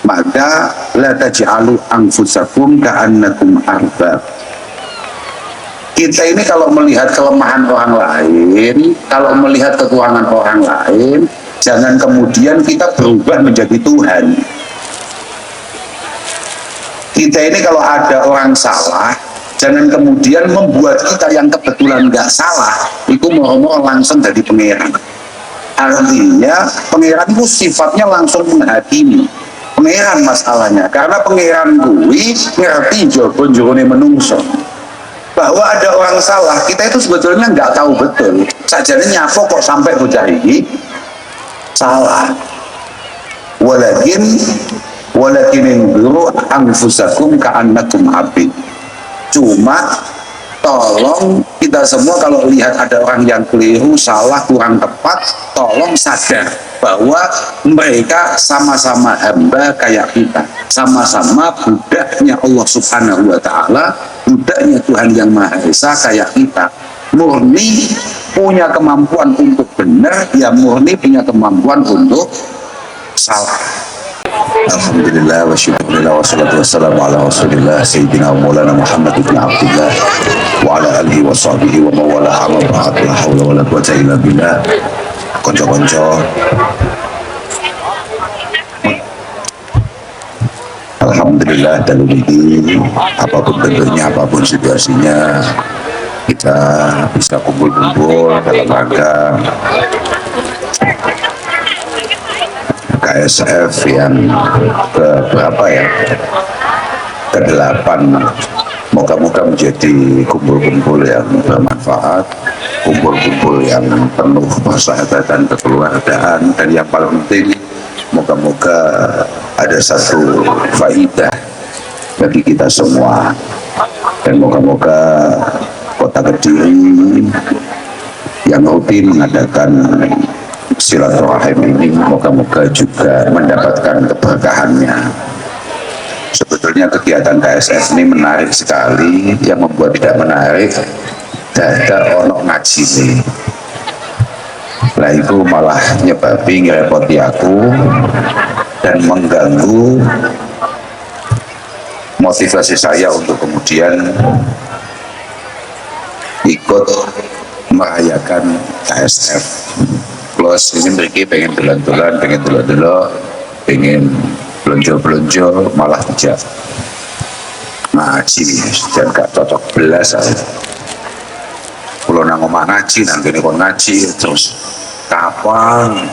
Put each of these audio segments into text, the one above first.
maka la taj'alu anfusakum ka'annakum arbab. Kita ini kalau melihat kelemahan orang lain, kalau melihat kekurangan orang lain, jangan kemudian kita berubah menjadi Tuhan. Kita ini kalau ada orang salah, jangan kemudian membuat kita yang kebetulan nggak salah itu mau langsung jadi pangeran. Artinya pangeran itu sifatnya langsung menghakimi. Pangeran masalahnya, karena pangeran kuwi ngerti jero-jerone menungso. Bahwa ada orang salah, kita itu sebetulnya nggak tahu betul. Sajane nyapa kok sampai bocah ini salah. Walakin induru anfusakum ka'annakum abid. Cuma tolong kita semua kalau lihat ada orang yang keliru, salah, kurang tepat, tolong sadar bahwa mereka sama-sama hamba kayak kita, sama-sama budaknya Allah Subhanahu wa Ta'ala, budaknya Tuhan yang Maha Esa kayak kita. Murni punya kemampuan untuk benar, ya murni punya kemampuan untuk salah. Alhamdulillah wa syukurillah wa salatu wassalamu ala rasulillah Sayyidina wa maulana Muhammad ibn Abdullah wa ala alihi wa sahbihi wa mawala amma ba'd. La hawla wa la quwwata illa billah. Konco-konco, alhamdulillah dalam ini apapun bentuknya, apapun situasinya, kita bisa kumpul-kumpul dalam rangka KSF yang berapa ya, ke-8. Moga-moga menjadi kumpul-kumpul yang bermanfaat, kumpul-kumpul yang penuh persahabatan, kekeluargaan, dan yang paling penting moga-moga ada satu faidah bagi kita semua. Dan moga-moga Kota Kediri yang rutin mengadakan silaturahim ini moga-moga juga mendapatkan keberkahannya. Sebetulnya kegiatan KSF ini menarik sekali. Yang membuat tidak menarik, dada ono ngaji nih. Nah itu malah nyebabi ngerepoti aku dan mengganggu motivasi saya untuk kemudian ikut merayakan KSF. Plus ini mereka pengen dolan-dolan, pengen delok-delok, pengen belonjo-belonjo, malah tidak ngaji dan gak cocok belas. Kalau nang omah ngaji, nanti ini kon ngaji terus kapan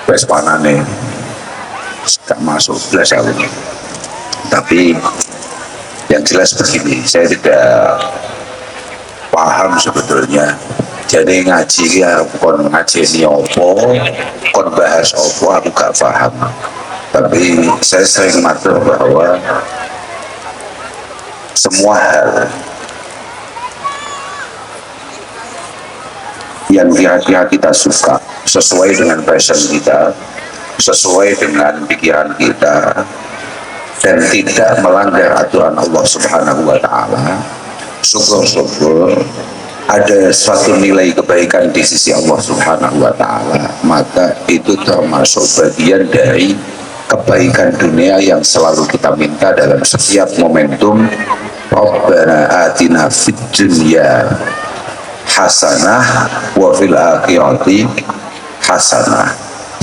bes panane gak masuk belas aku. Tapi yang jelas begini, saya tidak paham sebetulnya. Jadi ngaji ya, kon ngaji ini opo, kon bahas opo, aku gak paham. Tapi saya sering matur bahwa semua hal yang kira-kira kita suka, sesuai dengan passion kita, sesuai dengan pikiran kita, dan tidak melanggar aturan Allah Subhanahu wa Ta'ala, syukur-syukur ada suatu nilai kebaikan di sisi Allah Subhanahu wa Ta'ala, maka itu termasuk bagian dari kebaikan dunia yang selalu kita minta dalam setiap momentum. Rabbana atina fid dunya hasanah wa fil akhirati hasanah.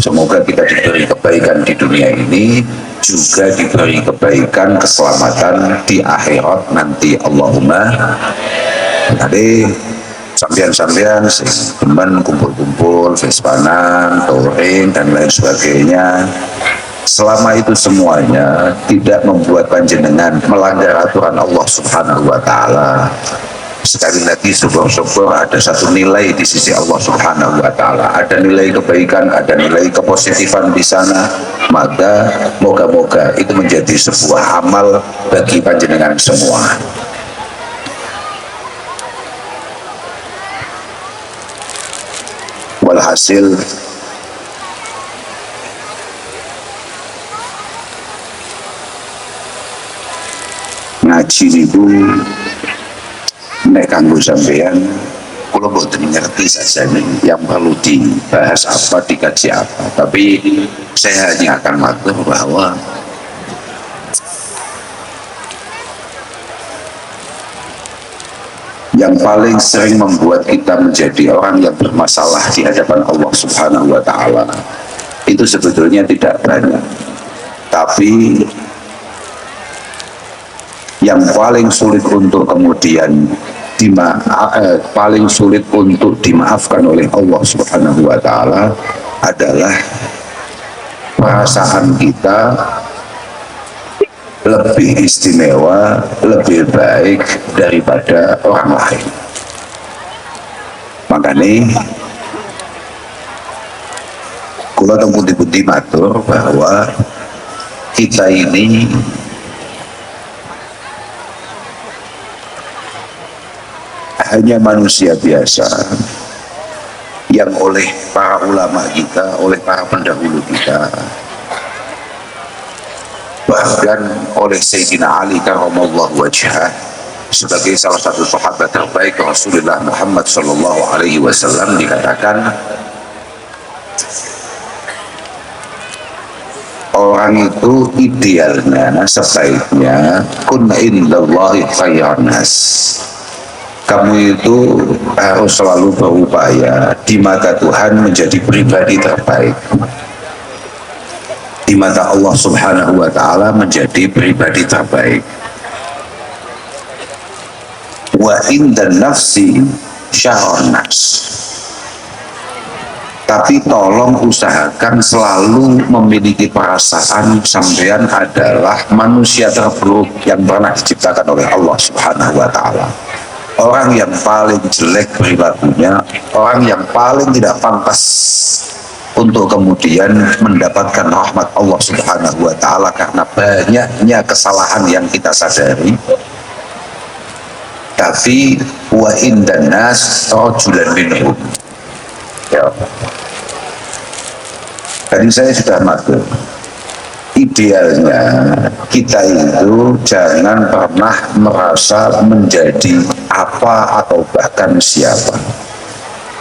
Semoga kita diberi kebaikan di dunia ini, juga diberi kebaikan keselamatan di akhirat nanti. Allahumma. Tadi sampean-sampean teman kumpul-kumpul, vespanan, touring dan lain sebagainya, selama itu semuanya tidak membuat panjenengan melanggar aturan Allah Subhanahu wa Ta'ala, sekali lagi syukur-syukur ada satu nilai di sisi Allah Subhanahu wa Ta'ala, ada nilai kebaikan, ada nilai kepositifan di sana, maka moga-moga itu menjadi sebuah amal bagi panjenengan semua. Walhasil ngaji itu nek kanggo sampean kalau boten ngerti saja nih yang perlu dibahas apa, dikaji apa. Tapi saya hanya akan matur bahwa yang paling sering membuat kita menjadi orang yang bermasalah di hadapan Allah Subhanahu wa Ta'ala itu sebetulnya tidak banyak, tapi yang paling sulit untuk kemudian paling sulit untuk dimaafkan oleh Allah Subhanahu wa Ta'ala adalah perasaan kita lebih istimewa, lebih baik daripada orang lain. Makanya kula teng pundi-pundi matur bahwa kita ini hanya manusia biasa yang oleh para ulama kita, oleh para pendahulu kita, bahkan oleh Sayyidina Ali karramallahu wajhah sebagai salah satu sahabat terbaik Rasulullah Muhammad sallallahu alaihi wasallam dikatakan orang itu idealnya, sebaiknya kunna indallahi khairan nas, kamu itu harus selalu berupaya di mata Tuhan menjadi pribadi terbaik, di mata Allah Subhanahu wa Ta'ala menjadi pribadi terbaik. Wa indan nafsi syarrun nas, tapi tolong usahakan selalu memiliki perasaan sampean adalah manusia terburuk yang pernah diciptakan oleh Allah Subhanahu wa Ta'ala, orang yang paling jelek perilakunya, orang yang paling tidak pantas untuk kemudian mendapatkan rahmat Allah Subhanahu wa Ta'ala karena banyaknya kesalahan yang kita sadari. Tapi wa indan nas rajulan minhum, ya. Tadi saya sudah matur, idealnya kita itu jangan pernah merasa menjadi apa atau bahkan siapa.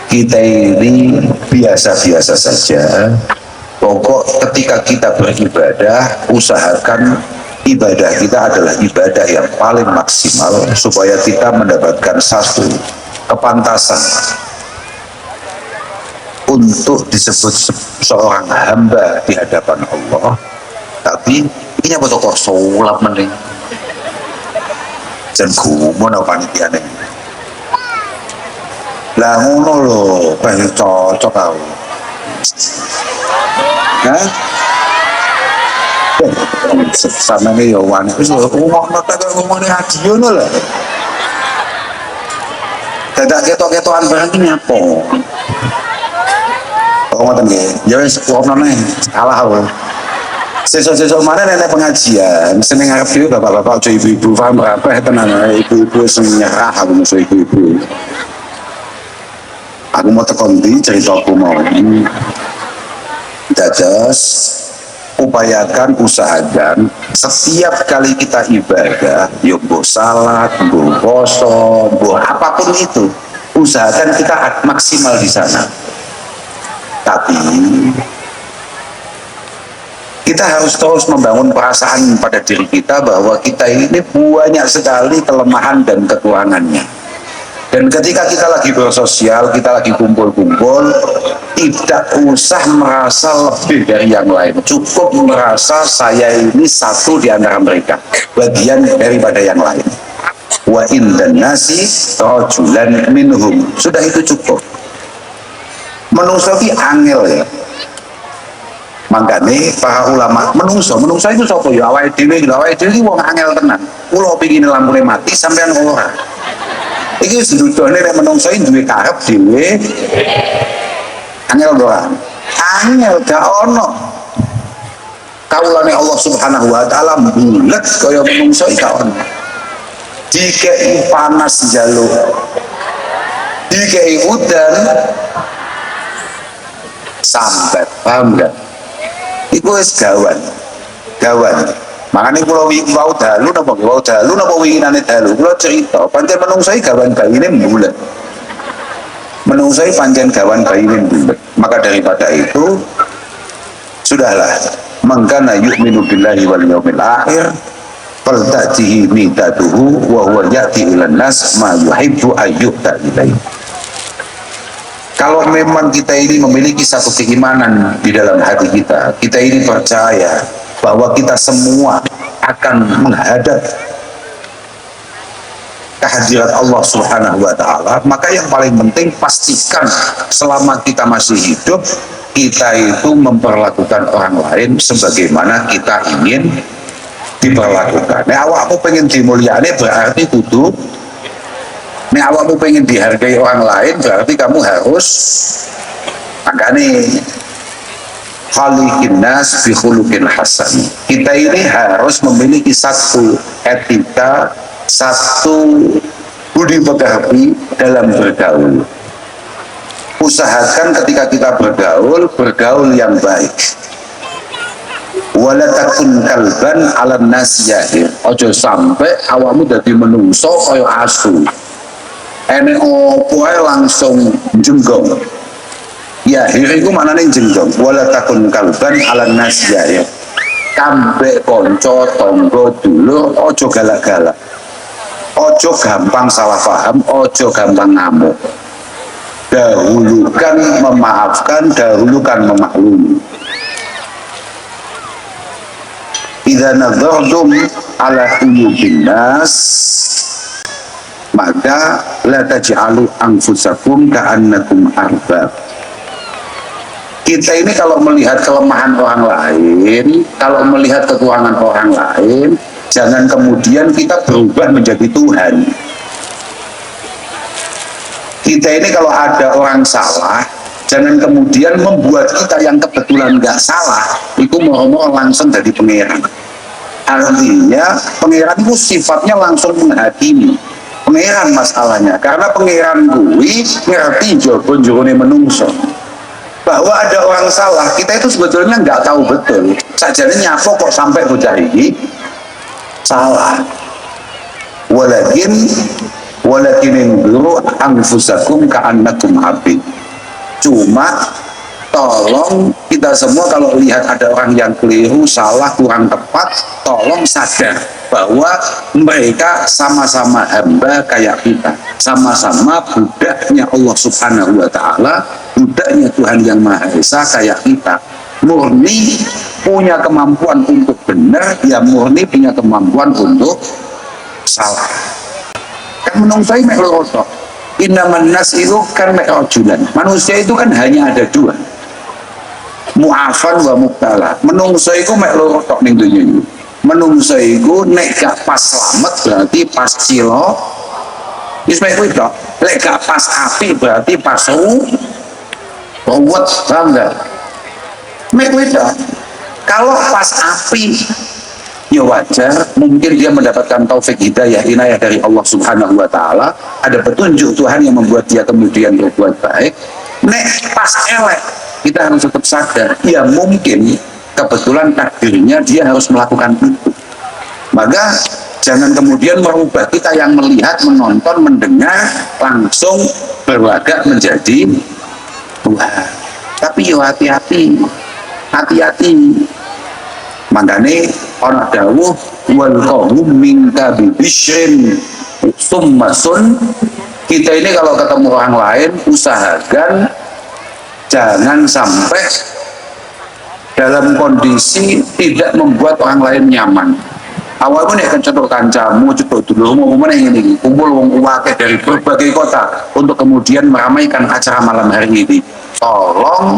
Kita ini biasa-biasa saja. Pokok ketika kita beribadah, usahakan ibadah kita adalah ibadah yang paling maksimal supaya kita mendapatkan satu kepantasan untuk disebut seorang hamba di hadapan Allah. Tapi ini apa kok sulap mending dan gumun apa panitia nih lah ngono lho, pengen cocok tau. Hah? Sama nih ya wani wis ngomong tak ngomong ngaji ngono lho. Dadak ketok-ketokan barang iki apa? Oh ngoten nggih. Ya wis ngono salah aku. Sesuk-sesuk mana nenek pengajian, seneng ngarep dhewe bapak-bapak aja ibu-ibu paham apa tenan ibu-ibu sing nyerah aku musuh ibu-ibu. Aku mau tekon di cerita aku mau dados upayakan, usahakan setiap kali kita ibadah, yuk salat, poso, apapun itu, usahakan kita maksimal di sana. Tapi kita harus terus membangun perasaan pada diri kita bahwa kita ini banyak sekali kelemahan dan kekurangannya. Dan ketika kita lagi bersosial, kita lagi kumpul-kumpul, tidak usah merasa lebih dari yang lain. Cukup merasa saya ini satu di antara mereka, bagian daripada yang lain. Wa indan nasi rajulan minhum. Sudah itu cukup. Menungso ki angel ya. Makanya para ulama menungso itu sapa ya awake dhewe iki wong angel tenan. Kula pengin lampune mati sampean ora. Iki wis ndudone nek menungso iki duwe karep dhewe. Angel doa. Angel gak ono. Kaulane Allah Subhanahu wa Ta'ala bulet kaya menungso iki gak ono. Dikei panas jaluk. Dikei udan sambat, paham gak? Iku wis gawan. Makanya kalau wau dalu napa winginane dalu kula cerita pancen menungso iki gawan bayine bulet. menungsai pancen gawan bayin bulet. Maka daripada itu sudahlah, mangkana yu'minu billahi wal yaumil akhir faltatihi mitatuhu wa huwa ya'ti ilan nas ma yuhibbu ayyuta ilaih. Kalau memang kita ini memiliki satu keimanan di dalam hati kita, kita ini percaya bahwa kita semua akan menghadap kehadirat Allah Subhanahu wa Ta'ala, maka yang paling penting pastikan selama kita masih hidup, kita itu memperlakukan orang lain sebagaimana kita ingin diperlakukan. Nek awakmu pengen dimulyani berarti kudu, nek awakmu pengen dihargai orang lain berarti kamu harus, makanya khaliqin nas bi khuluqin hasan. Kita ini harus memiliki satu etika, satu budi pekerti dalam bergaul. Usahakan ketika kita bergaul yang baik. Wala takun kalban ala nas yahir. Ojo sampai awakmu dadi menungso kaya asu. Ene opo ae langsung jenggong. Yahir iku manane jenggong. Wala takun kalban ala nas yahir. Kambek kanca tangga dulur ojo galak-galak. Ojo gampang salah paham, ojo gampang ngamuk. Dahulukan memaafkan, dahulukan memaklumi. Idza nadhartum ala qulubin nas, maka la taj'alu anfusakum ka'annakum arbab. Kita ini kalau melihat kelemahan orang lain, kalau melihat kekurangan orang lain, jangan kemudian kita berubah menjadi Tuhan. Kita ini kalau ada orang salah, jangan kemudian membuat kita yang kebetulan nggak salah, itu mau langsung jadi pangeran. Artinya pangeran itu sifatnya langsung menghakimi. Pangeran masalahnya, karena pangeran kuwi ngerti jogo-jogone menungso. Bahwa ada orang salah, kita itu sebetulnya nggak tahu betul. Sajane nyapa kok sampai bocah ini salah. Walakin induru anfusakum ka'annakum abid. Cuma tolong kita semua kalau lihat ada orang yang keliru, salah, kurang tepat, tolong sadar bahwa mereka sama-sama hamba kayak kita, sama-sama budaknya Allah Subhanahu wa Ta'ala, budaknya Tuhan yang Maha Esa kayak kita. Murni punya kemampuan untuk benar, ya murni punya kemampuan untuk salah. Kan menungsai mek loro tok. Innaman nas itu kan mek rajulan. Manusia itu kan hanya ada dua. Mu'afan wa mubtala. Menungso iku mek loro tok ning donya iki. Menungso iku nek gak pas slamet berarti pas cilo. Wis mek kuwi tok. Nek gak pas api berarti pas ruwet, paham enggak? Mek kuwi tok. Kalau pas api ya wajar, mungkin dia mendapatkan taufik hidayah inayah dari Allah Subhanahu wa Ta'ala, ada petunjuk Tuhan yang membuat dia kemudian berbuat baik. Nek pas elek, kita harus tetap sadar, ya mungkin kebetulan takdirnya dia harus melakukan itu. Maka jangan kemudian merubah kita yang melihat, menonton, mendengar langsung berlagak menjadi Tuhan. Tapi yo hati-hati, hati-hati. Makanya orang dawuh wal qawm minka bibishrin summasun. Kita ini kalau ketemu orang lain usahakan jangan sampai dalam kondisi tidak membuat orang lain nyaman. Awalnya nek kencok kancamu cetok dulu mau meneh ini kumpul wong akeh dari berbagai kota untuk kemudian meramaikan acara malam hari ini. Tolong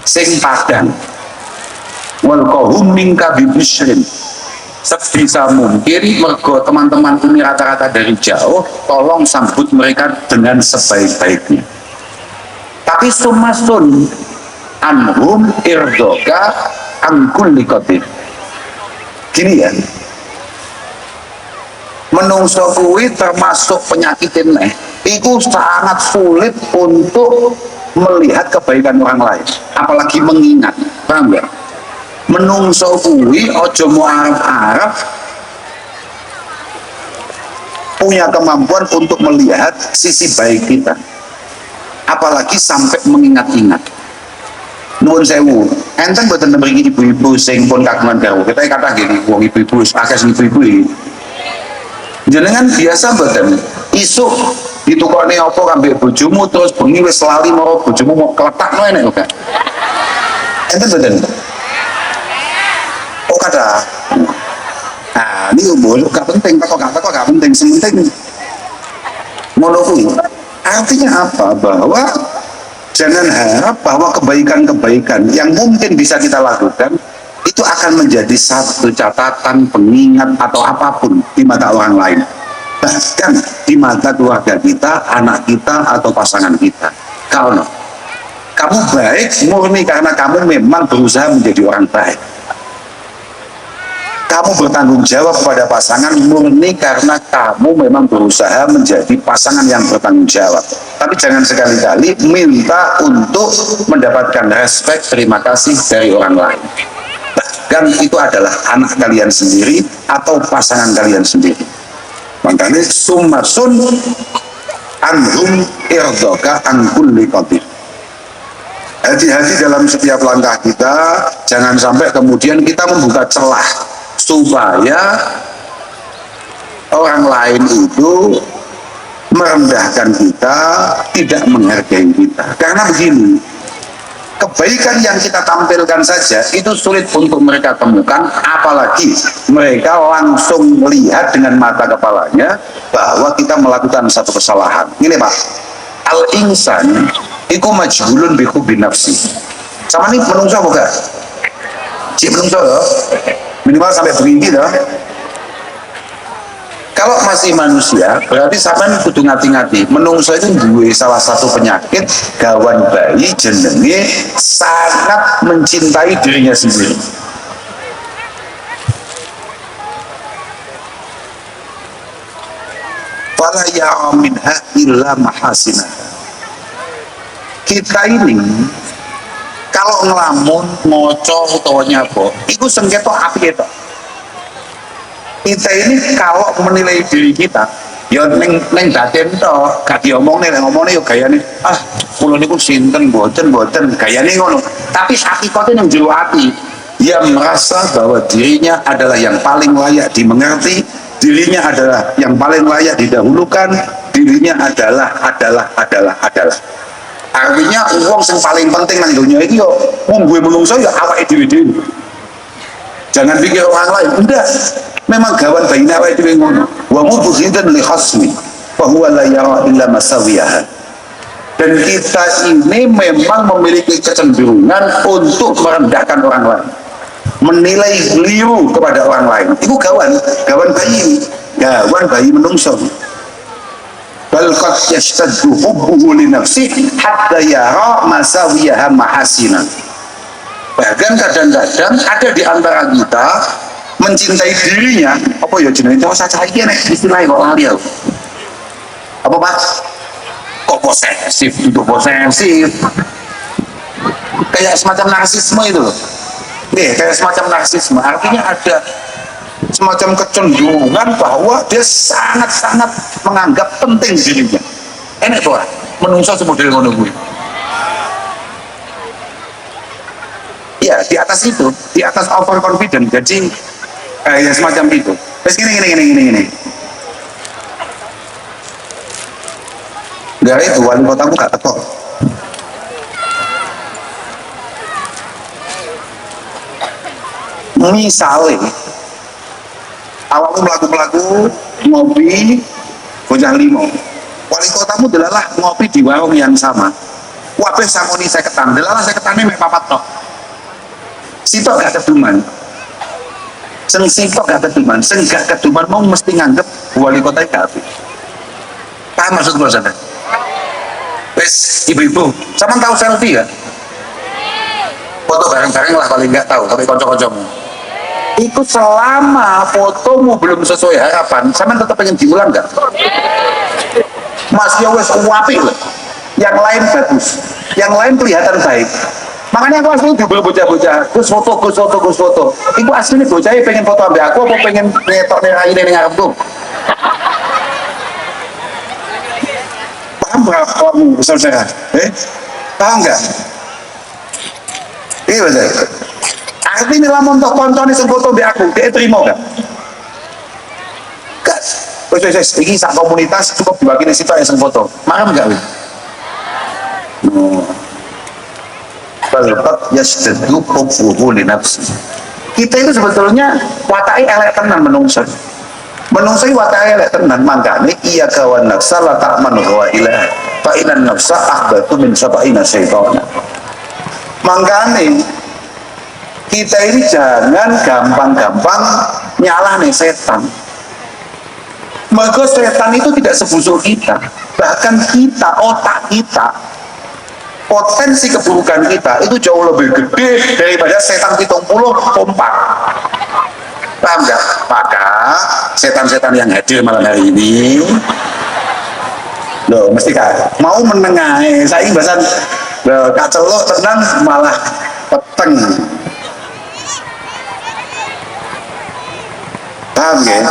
sing padang wal qahum minka bibishrin, sebisa mungkin mergo teman-teman ini rata-rata dari jauh, tolong sambut mereka dengan sebaik-baiknya. Tapi sumasun anhum irdoka angkul likotin. Gini ya, menungso kuwi termasuk penyakit ini, itu sangat sulit untuk melihat kebaikan orang lain, apalagi mengingat, paham nggak? Menungso kuwi ojo mau arep-arep punya kemampuan untuk melihat sisi baik kita. apalagi sampai mengingat-ingat. Nuwun sewu, enten mboten mriki ibu-ibu sing pun kagungan garwa. Kita kata gini, wong ibu-ibu akeh ibu-ibu iki. Jenengan biasa mboten isuk ditukokne apa kambek bojomu terus bengi wis lali mau bojomu mau kletakno enek kok. Enten mboten? Oh kata. Nah, ini umur gak penting, gak penting, sementing ngono kuwi. Artinya apa? Bahwa jangan harap bahwa kebaikan-kebaikan yang mungkin bisa kita lakukan itu akan menjadi satu catatan, pengingat atau apapun di mata orang lain, bahkan di mata keluarga kita, anak kita atau pasangan kita. Kalau kamu baik murni karena kamu memang berusaha menjadi orang baik, kamu bertanggung jawab kepada pasangan murni karena kamu memang berusaha menjadi pasangan yang bertanggung jawab. Tapi jangan sekali-kali minta untuk mendapatkan respek, terima kasih dari orang lain. Bahkan itu adalah anak kalian sendiri atau pasangan kalian sendiri. Makanya summasun anhum irdoka an kulli qadir. Hati-hati dalam setiap langkah kita, jangan sampai kemudian kita membuka celah supaya orang lain itu merendahkan kita, tidak menghargai kita. Karena begini, kebaikan yang kita tampilkan saja itu sulit untuk mereka temukan, apalagi mereka langsung melihat dengan mata kepalanya bahwa kita melakukan satu kesalahan. Ini Pak, al-insan iku majhulun bi hubbi nafsi. Sama nih menungso bukan? Cik menungso loh. Minimal sampai begini loh. Kalau masih manusia, berarti sampean kudu ngati-ngati. Menungso itu duwe salah satu penyakit gawan bayi jenenge sangat mencintai dirinya sendiri. Fala ya'am minha illa mahasina. Kita ini kalau ngelamun, ngoco utawa nyapa, itu sengketo api itu. Kita ini kalau menilai diri kita, ya neng batin toh, gak diomongnya, ngomongnya ya gayane, kula niku sinten boten gayane ngono. Tapi hakikatnya yang jero ati, dia merasa bahwa dirinya adalah yang paling layak dimengerti, dirinya adalah yang paling layak didahulukan, dirinya adalah. Artinya uang yang paling penting nang dunia ini yo wong gue menungso ya awake dhewe. Jangan pikir orang lain, udah memang gawan bayi awake dhewe ngono. Wa mubghidan li khasmi fa huwa la yara illa masawiyaha. Dan kita ini memang memiliki kecenderungan untuk merendahkan orang lain, menilai keliru kepada orang lain. Itu gawan bayi menungso. Bal qad yashtaddu hubbuhu li nafsihi hatta yara masawiyaha mahasina. Bahkan kadang-kadang ada di antara kita mencintai dirinya, apa ya jenenge saja iki nek istilahnya kok lali aku. Apa Pak? Kok posesif, itu posesif. Kayak semacam narsisme itu loh. Kayak semacam narsisme, artinya ada semacam kecenderungan bahwa dia sangat-sangat menganggap penting dirinya. Enak tuh, menungso semodel ngono kuwi. Ya, di atas itu, di atas overconfident, jadi ya semacam itu. Terus gini. Gara itu wali kotaku gak teko. Misalnya awalnya melaku-melaku ngopi bocah limo, wali kotamu delalah ngopi di warung yang sama, wabeh samoni seketan, delalah seketane mek papat tok, sitok gak keduman, sing sitok gak keduman, sing gak keduman mau mesti nganggep wali kota gak apik. Paham maksud gue sana? Wes ibu-ibu, sama tahu selfie ya? Foto bareng-bareng lah paling nggak tahu, tapi kocok-kocokmu itu selama fotomu belum sesuai harapan, sama tetap pengen diulang nggak? Mas ya wes apik loh, yang lain bagus, yang lain kelihatan baik. Makanya aku asli juga bocah-bocah, Gus foto. Ibu aslinya bocahnya pengen foto ambil aku, apa pengen ngetok nih ngarepku? paham berapa saudara? Paham nggak? Iya betul. Artinya lamun tok koncone sing foto mbek aku, dia terima gak? Gak. Wes iki sak komunitas cukup diwakili situ yang sing foto. Paham gak? Balqat yasdadu hubbuhu li nafsi. Kita itu sebetulnya watake elek tenan menungso. Menungso watake elek tenan, mangkane iya kawan nafsa la ta'man wa ila fa inan nafsa ahbatu min sab'ina syaitana. Mangkane kita ini jangan gampang-gampang nyalah nih setan. Maka setan itu tidak sebusuk kita. Bahkan kita, otak kita, potensi keburukan kita itu jauh lebih gede daripada setan 70 kompak. Paham gak? Maka setan-setan yang hadir malam hari ini loh, mesti kak mau menengahi saya ini bahasan kak celok tenang malah peteng. Paham ya?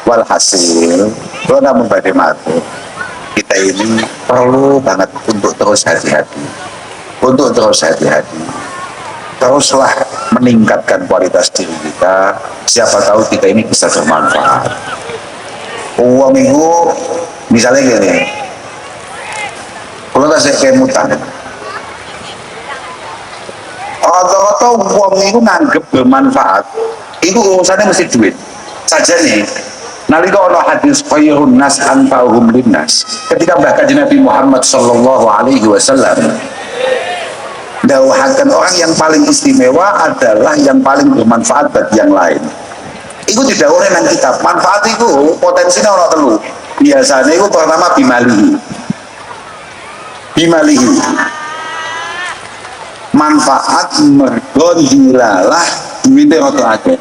Walhasil kalau namun pada mati kita ini perlu banget untuk terus hati-hati, untuk terus hati-hati, teruslah meningkatkan kualitas diri kita. Siapa tahu kita ini bisa bermanfaat. Uang itu misalnya gini, kalau tak saya kemutan atau uang itu nganggep bermanfaat, itu urusannya mesti duit saja nih. Nalika ana hadis khairun nas anfa'uhum linnas, ketika bahkan Nabi Muhammad sallallahu alaihi wasallam dawuhaken orang yang paling istimewa adalah yang paling bermanfaat bagi yang lain. Iku didhawuhi nang kitab. Manfaat itu potensinya ana telu. Biasanya itu pertama bimalihi. Bimalihi. Manfaat mergo dilalah duwite rada akeh.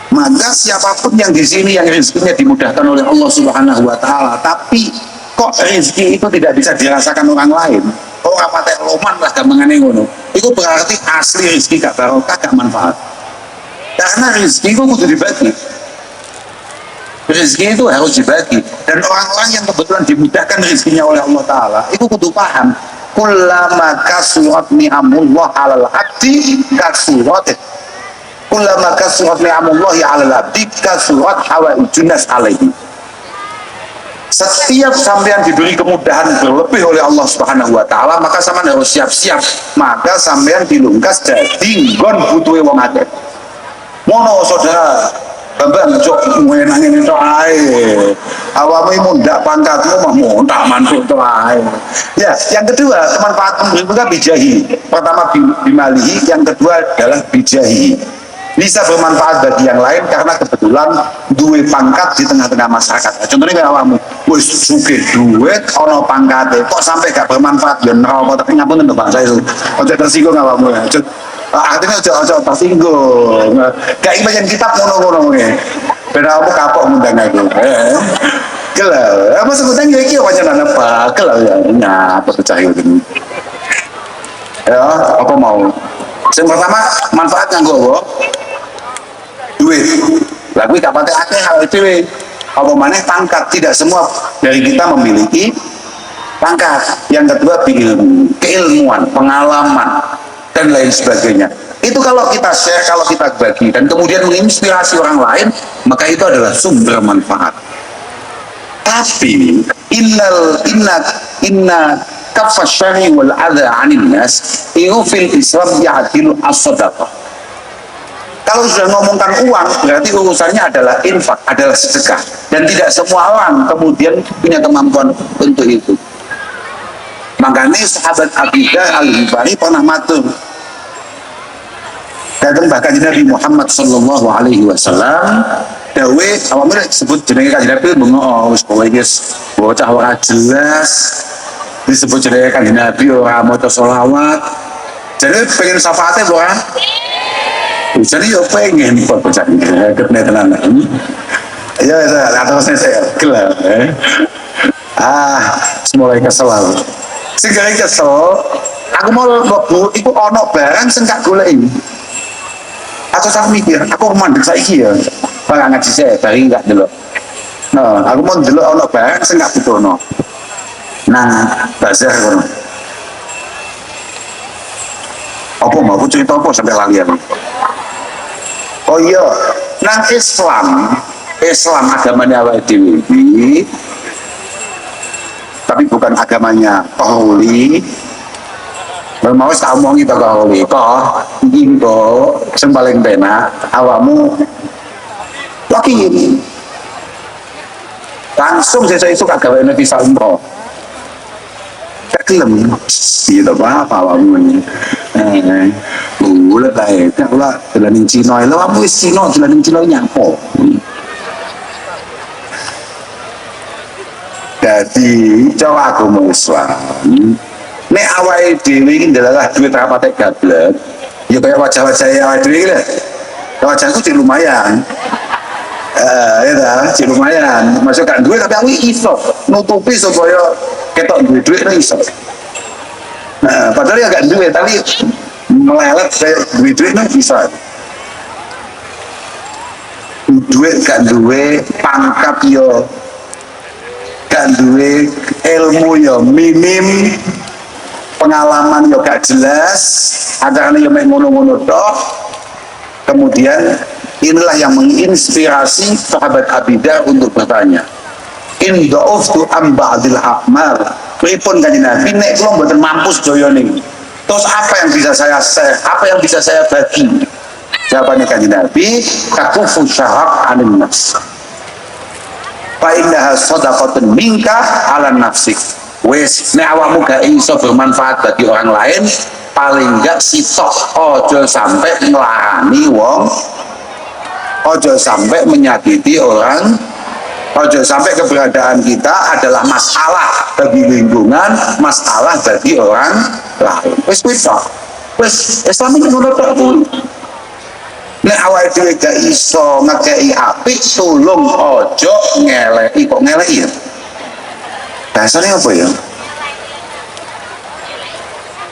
Maka siapapun yang di sini yang rezekinya dimudahkan oleh Allah Subhanahu wa taala, tapi kok rezeki itu tidak bisa dirasakan orang lain. Orang patek loman lah gampangane ngono. Itu berarti asli rezeki gak barokah, gak manfaat. Karena rezeki itu kudu dibagi. Rezeki itu harus dibagi, dan orang-orang yang kebetulan dimudahkan rezekinya oleh Allah taala, itu kudu paham kullama kasurat ni'amullah 'alal 'abdi kasurat ulama kasurat ni'amullahi 'alal 'abdi kasurat hawaijun nas 'alaihi. Setiap sampean diberi kemudahan berlebih oleh Allah Subhanahu wa taala, maka sampean harus siap-siap, maka sampean dilungkas dadi nggon butuhe wong akeh. Mono saudara Bambang cok ngenangin itu ae. Awalnya mundak pangkatmu mah mundak mantuk itu ae. Ya, yang kedua kemanfaatan juga bijahi. Pertama bimalihi, yang kedua adalah bijahi. Bisa bermanfaat bagi yang lain karena kebetulan duwe pangkat di tengah-tengah masyarakat. Contohnya kayak awakmu, wis sugih duit, ono pangkate, kok sampai gak bermanfaat dan neraka, tapi ngapun untuk bangsa itu. Ojo tersinggung awakmu ya. Artinya ojo tersinggung. Kayak bagian kitab ngono-ngono ya. Beda kamu kapok ngundang aku. Kelau, apa sebutan iki wacana apa? Kelau ya, nyapa percaya ini. Ya, apa mau? Yang pertama manfaat nganggo apa? Duit. Lah kuwi gak pate akeh hal dhewe. Apa maneh pangkat, tidak semua dari kita memiliki pangkat. Yang kedua ilmu, keilmuan, pengalaman dan lain sebagainya. Itu kalau kita share, kalau kita bagi dan kemudian menginspirasi orang lain, maka itu adalah sumber manfaat. Tapi inna kaffa syarri wal adha 'anil nas fil Islam ya'dilu as-shadaqah. Kalau sudah ngomongkan uang, berarti urusannya adalah infak, adalah sedekah, dan tidak semua orang kemudian punya kemampuan untuk itu. Makanya sahabat Abidah Al-Hibari pernah matur, dan bahkan Nabi Muhammad sallallahu alaihi wasallam dawe awamnya sebut jenenge Kanjeng Nabi bengok wis kowe iki bocah ora jelas disebut jenenge Kanjeng Nabi ora maca selawat. Jadi pengen syafaate ora? Jadi yo pengen kok bocah ketne tenan. Ya terus saya gelap. Mulai kesel aku. Sing kesel, aku mau mlebu iku ana barang sing gak goleki. Aku sak mikir, aku mandek saiki ya. Bang ngaji saya bari gak delok. Nah, aku mau delok ana barang sing gak butuhno. nang bazar ngono. Apa mau aku cerita apa sampai lali emang? Oh iya, nang Islam agamanya awake dhewe iki, tapi bukan agamanya Kahuli. Mau tak omongi to Kahuli, kok iki kok sing paling penak awakmu yakin. Langsung saya itu kagak gawe bisa umroh. Kelem gitu apa awakmu ini boleh kae kalau dolaning Cina lho kamu wis Cina dolaning Cina nyampo dadi coba aku Islam nek awake dhewe iki ndelalah duit ra patek gablek ya kaya wajah-wajah awake dhewe iki lho wajahku sih lumayan ya sih lumayan masuk kan duit tapi aku iso nutupi supaya ketok duit iso. Nah, padahal ya gak duit tapi melelet duit itu bisa. Duit gak duit pangkat yo, gak duit ilmu yo minim, pengalaman yo gak jelas, acaranya yo mek ngono-ngono tok. Kemudian inilah yang menginspirasi sahabat Abidah untuk bertanya. In da'uftu am ba'dil a'mal. Pripun kanjeng Nabi nek kula mboten mampu sedaya niki. Terus apa yang bisa saya share? Apa yang bisa saya bagi? Jawabannya kanjeng Nabi, takufu syahab anin nafs. Fa innaha shadaqatun minka 'ala nafsik. Wis nek awakmu gak iso bermanfaat bagi orang lain, paling enggak sitok ojo sampai ngelarani wong, ojo sampai menyakiti orang. Ojo sampai keberadaan kita adalah masalah bagi lingkungan, masalah bagi orang lain. Wis Islam ini ngono tok kuwi. Nek awake dhewe gak iso ngekeki apik, tulung ojo ngeleki kok ngeleki ya. Dasarnya apa ya?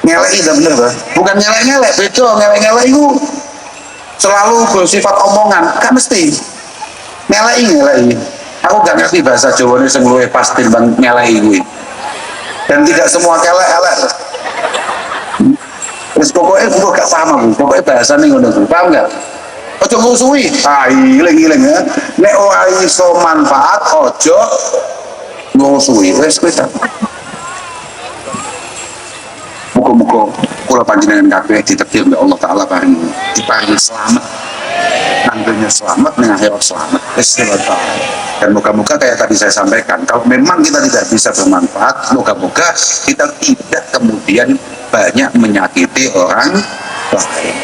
Ngeleki dah bener bah. Bukan ngelek-ngelek, beda ngelek-ngelek itu selalu bersifat omongan, kan mesti ngeleki. Aku gak ngerti bahasa Jawa ini sing luwih pas timbang ngeleki kuwi. Dan tidak semua kelek-elek. Wis pokoknya aku gak paham aku. Pokoknya bahasane ngono kuwi. Paham gak? Ojo musuhi. Ah, iling-iling ya. Nek ora iso manfaat ojo musuhi. Wis kuwi ta. Muga-muga kula panjenengan kabeh ditakdir oleh Allah taala diparingi selamat. Nantinya selamat, nang akhirat selamat. Dan moga-moga kayak tadi saya sampaikan, kalau memang kita tidak bisa bermanfaat, moga-moga kita tidak kemudian banyak menyakiti orang lain.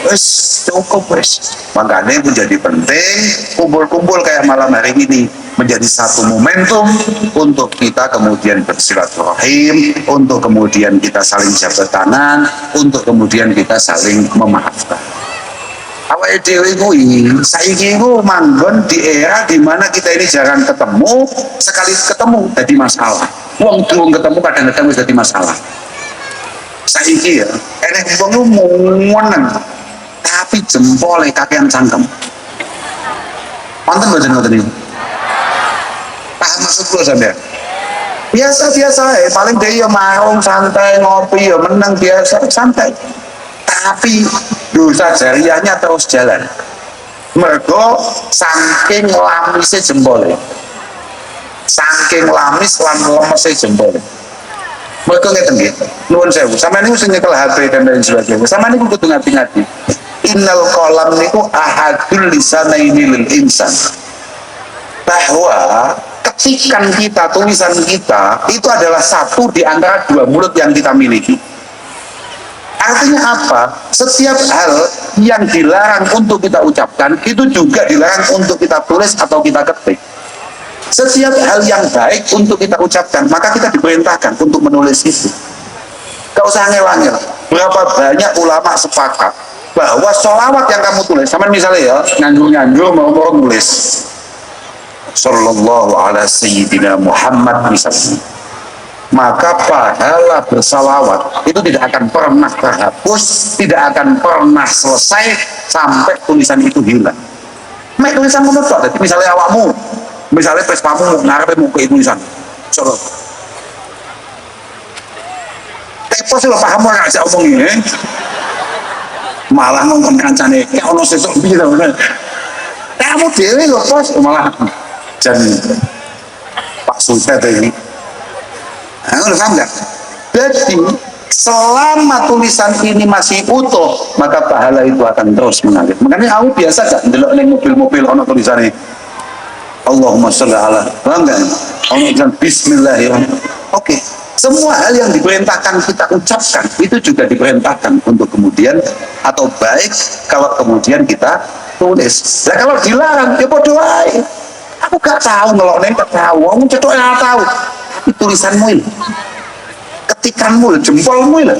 Cukup makanya menjadi penting kumpul-kumpul kayak malam hari ini menjadi satu momentum untuk kita kemudian bersilaturahim, untuk kemudian kita saling jabat tangan, untuk kemudian kita saling memaafkan. Awake dhewe kuwi saiki iku manggon di era di mana kita ini jarang ketemu, sekali ketemu jadi masalah. Wong durung ketemu kadang-kadang wis dadi masalah. Saiki ya, enek wong meneng tapi jempole kakean cangkem. Wonten mboten ngoten niku? Paham maksud kula sampeyan? Biasa-biasa paling dia ya marung santai ngopi ya menang biasa santai. Tapi dosa jariahnya terus jalan. Mergo saking lamisnya jempolnya, saking lamis lan lemesnya jempolnya. Mergo ngeten nggih, nuwun sewu. Sampeyan niku sing nyekel HP dan lain sebagainya. Sampeyan niku kudu ngati-ngati. Innal qalam niku ahadul lisanaini lil insan. Bahwa ketikan kita, tulisan kita itu adalah satu di antara dua mulut yang kita miliki. Artinya apa? Setiap hal yang dilarang untuk kita ucapkan itu juga dilarang untuk kita tulis atau kita ketik. Setiap hal yang baik untuk kita ucapkan, maka kita diperintahkan untuk menulis itu. Gak usah ngel-ngel. Berapa banyak ulama sepakat bahwa sholawat yang kamu tulis, sama misalnya ya, nganggur-nganggur mau nulis Sallallahu ala Sayyidina Muhammad misalnya, maka pahala bersalawat itu tidak akan pernah terhapus, tidak akan pernah selesai sampai tulisan itu hilang. Mek tulisan menurut jadi misalnya awakmu, misalnya pespamu ngarepe muka tulisan, coba kepo sih lo paham ora aja omong ini. Malah ngomong kancane kayak ono sesuk piye to. Kamu dhewe lho Bos malah jan Pak Sultan ini. Udah paham nggak? Jadi selama tulisan ini masih utuh, maka pahala itu akan terus mengalir. Makanya aku biasa gak ndelok ning mobil-mobil ono tulisannya Allahumma sholli ala, paham nggak? Ono tulisan Bismillahirrahmanirrahim. Oke, semua hal yang diperintahkan kita ucapkan itu juga diperintahkan untuk kemudian atau baik kalau kemudian kita tulis. Nah kalau dilarang, ya bodoh aja. Aku gak tahu ngeloknya, gak tahu. Aku cetok gak tahu. Tapi tulisanmu ini, ketikanmu, jempolmu ini,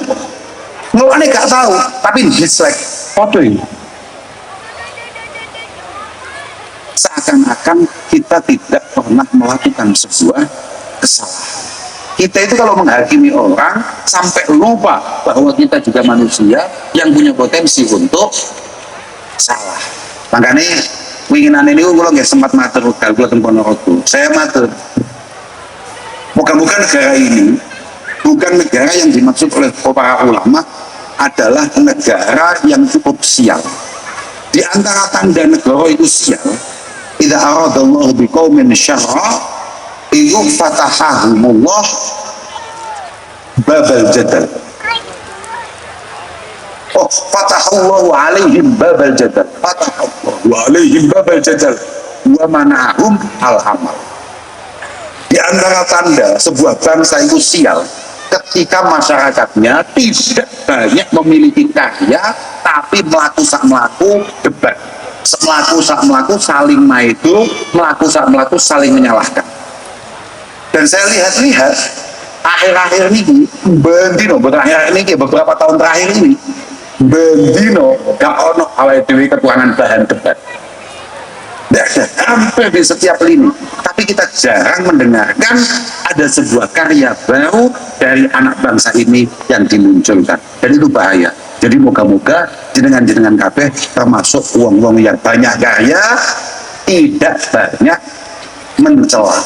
ngeloknya gak tahu. Tapi dislike, bodoh ini. Seakan-akan kita tidak pernah melakukan sebuah kesalahan. Kita itu kalau menghakimi orang sampai lupa bahwa kita juga manusia yang punya potensi untuk salah. Makanya winginan ini kalau nggak sempat matur kalau Ponorogo, saya matur. Moga-moga negara ini bukan negara yang dimaksud oleh para ulama adalah negara yang cukup sial. Di antara tanda negara itu sial, idza aradallahu biqaumin syarra iyu fatahahumullah babal jadal. Oh, fatahallahu alaihim babal jadal. Fatahallahu alaihim babal jadal wa manahum al-amal. Di antara tanda sebuah bangsa itu sial ketika masyarakatnya tidak banyak memiliki karya tapi melaku debat, melaku saling maidu, melaku saling menyalahkan. Dan saya lihat akhir-akhir ini bendino berakhir ini beberapa tahun terakhir ini bendino gak ono awal dewi ketuangan bahan debat. Tidak ada, hampir di setiap lini. Tapi kita jarang mendengarkan ada sebuah karya baru dari anak bangsa ini yang dimunculkan. Dan itu bahaya. Jadi moga-moga jenengan-jenengan kabeh termasuk wong-wong yang banyak karya tidak banyak mencela.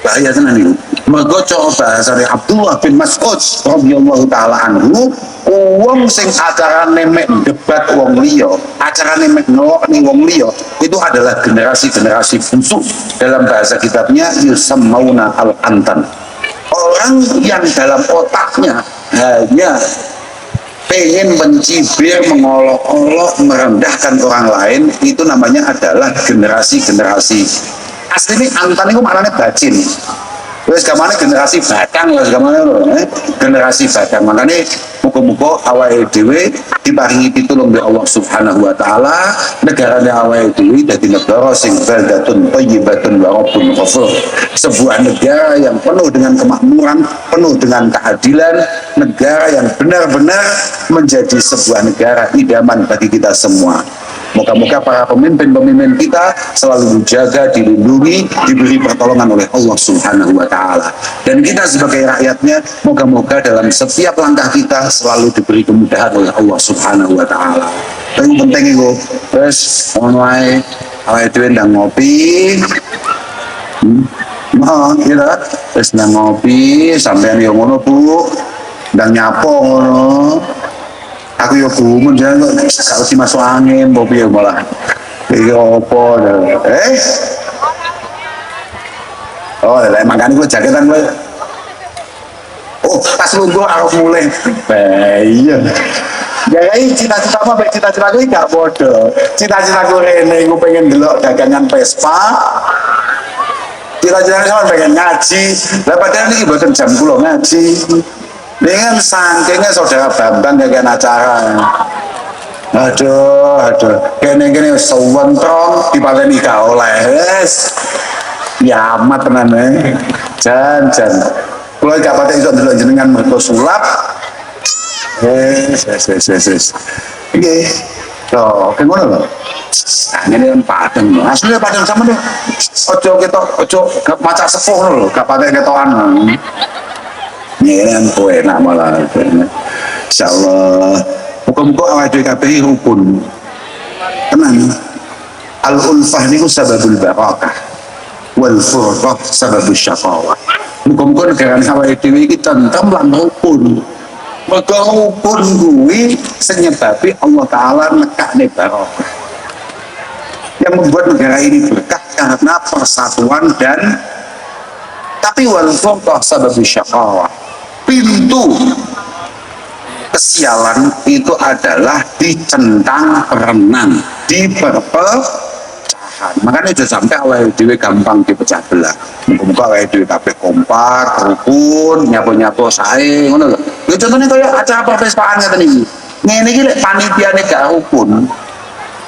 Bahaya tenan itu. Mergo coba dari Abdullah bin Mas'ud radhiyallahu taala anhu, wong sing acarane mek debat wong liya, acarane mek ngelokne wong liya, itu adalah generasi-generasi busuk. Dalam bahasa kitabnya yusammauna al-antan. Orang yang dalam otaknya hanya pengen mencibir, mengolok-olok, merendahkan orang lain, itu namanya adalah generasi-generasi. Asli ini antan itu maknanya bajin. Wes gamane generasi batang, wes gamane generasi batang. Makanya muga-muga awake dhewe diparingi pitulung oleh Allah Subhanahu wa taala, negarane awake dhewe dadi negara sing baldatun thayyibatun wa rabbun ghafur. Sebuah negara yang penuh dengan kemakmuran, penuh dengan keadilan, negara yang benar-benar menjadi sebuah negara idaman bagi kita semua. Moga-moga para pemimpin-pemimpin kita selalu dijaga, dilindungi, diberi pertolongan oleh Allah Subhanahu wa taala. Dan kita sebagai rakyatnya, moga-moga dalam setiap langkah kita selalu diberi kemudahan oleh Allah Subhanahu wa taala. Yang penting itu, terus online awake dhewe ndang ngopi. Kita terus ndang ngopi, sampean yo ngono Bu. Ndang nyapo ngono. Aku yo gumun jangan kok kalau si masuk angin bobi ya malah iki opo oh lah makanya gue jaketan gue oh pas lu gue aku mulai iya jadi cita-cita apa cita-cita gue gak bodoh cita-cita gue rene gue pengen delok dagangan Vespa cita-cita sama pengen ngaji lah padahal ini buatan jam kulo ngaji dengan sangkingnya saudara Bambang gak acara aduh gini sewentrong dipaleni gak oleh ya amat tenan jan kalau gak patah iso dulu jenengan mergo sulap oke loh kayak ngono loh nah ini kan Padang aslinya Padang sama nih ojo macak sepuh loh gak patah ketoan ini yang enak malah insyaallah muka-muka awal DKPI rukun tenang al-ulfah ini sababul barakah wal furqah sababul syaqawah Muga-muga negara awake dhewe iki tentrem lan rukun. Mergo rukun kuwi sing nyebabi Allah taala nekakne barokah. Yang membuat negara ini berkah karena persatuan dan tapi wal furqah sababu syaqawah. Pintu kesialan itu adalah dicentang perenan, di perpecahan. Makanya sudah sampai awal dewe gampang dipecah belah. Muka awal dewe kabeh kompak, rukun, nyapu-nyapu sae, ngono lho. Ya contohnya kayak acara perpestaan ngeten iki. Ngene iki lek panitiane gak rukun.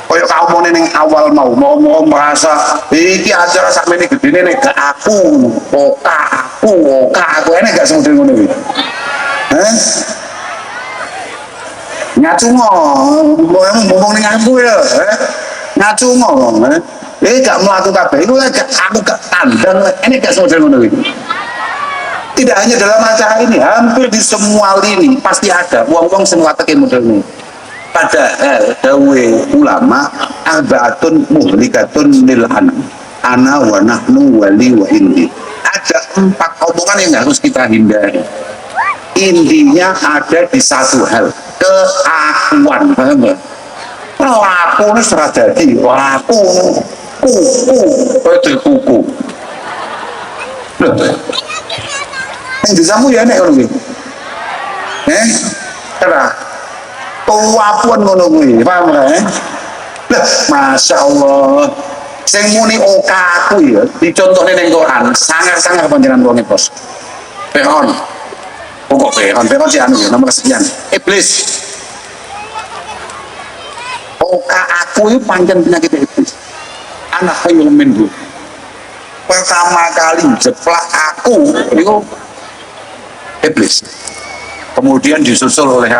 Kaya kamu ning awal mau merasa iki acara sakmene gedene nek gak aku, aku enek gak semodel ngono iki. Ngacungo ngomong ning aku ya ngacungo gak melaku kabeh itu aku gak tandang ini gak semodel ngono iki. Tidak hanya dalam acara ini, hampir di semua lini pasti ada wong-wong sing wateke model ini. Padahal dawe ulama arbaatun muhlikatun lil ana wa nahnu wali wa indi. Ada 4 omongan yang harus kita hindari. Intinya ada di satu hal, keakuan, paham nggak? Laku ini serah jadi, laku, kuku. Yang disamu ya nek ngono iki. Karena tua pun ngono kuwi, paham nggak? Masya Allah. Sing muni okaku ya, dicontohne ning Quran, sangar-sangar panjenengan wong bos. Fir'aun. Pokok Fir'aun si anu ya, nomor sekian. Iblis. Oka aku itu panjang penyakit iblis. Anak hayyul minhu. Pertama kali jeplak aku itu iblis. Kemudian disusul oleh